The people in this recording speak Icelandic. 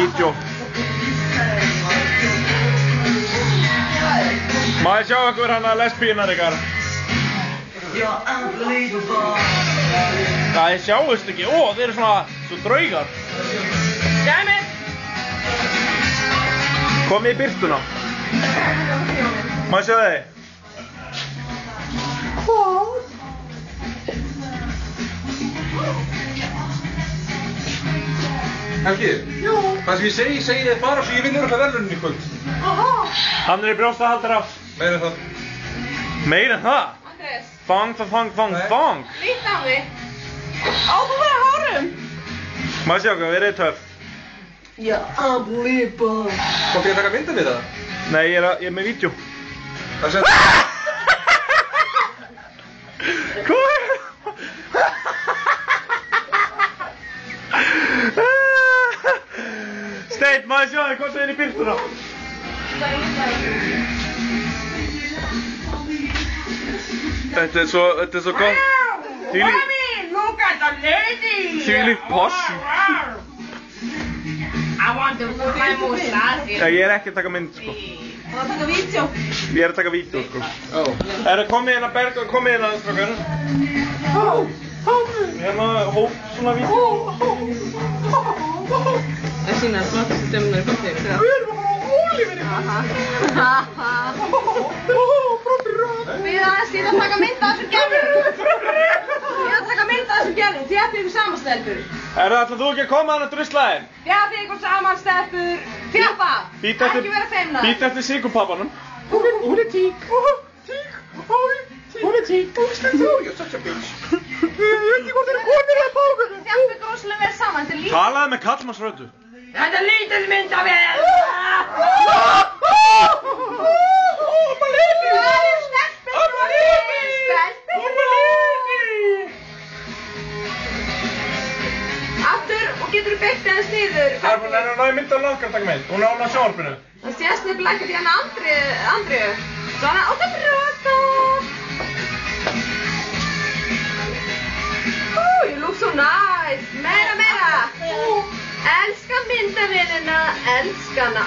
vídeo. Má ég sjá ykkur hana lesbíunar ykkar? Það sjáist ekki. Ó, þeir eru svona svo draugar. Dæmi! Komið í birtuna. Má ég sjá þig? Helgi? Jú. Það sem ég segi þið bara svo ég vinn örugglega verðlaunin í kvöld. Hann er í brjóstahaldara. Meira en það. Meira en það? Andrés. Fang. Lít á þig. Á, þú verður hárum. Má ég sjá ykkur, verið töff. Já, unbelievable. Komdu ég að taka mynda við það? Nei, ég er með vídeo. Það sem... Hvað er það? Steinn, má ég sjá þig, komdu inn í birtuna. Þetta er svo gott. Look at the lady! Þvílíkt posse. I want to put my mustache. Ég er ekki að taka mynd, sko. Það að taka vídeo. Ég er að taka vídeo, sko. Komið hérna Berg og komið hérna, strákar. Hérna, hóp svona vídeo. Það sína að smakast dömnar upp á þig. Við erum að fá ólífin ykkur. Við erum að taka mynd af þessum gælum. Þið ættu ykkur saman, stelpur. Ætlar þú ekki að koma hana druslaðin? Þið ættu ykkur saman, stelpur. Fjappa, ekki vera feimna. Být eftir sigurpappanum. Hún er tík. Hún er tík. You're such a bitch. Ég veit ekki hvort þeir eru konur eða bákur. Þið ættu ykkur rosalega vel saman. Þetta er lítið. Talaðu með kallmannsröddu. Þetta er lítið myndavél. Aftur og getur þú beitt aðeins niður. Það er búin að ná í mynda langar taka mynd. Hún er á sjónvarpinu. Það sést nefnilega ekkert í hana Andriu. Svona, og það brota. You look so nice. Meira. Elska myndavélina, elskana.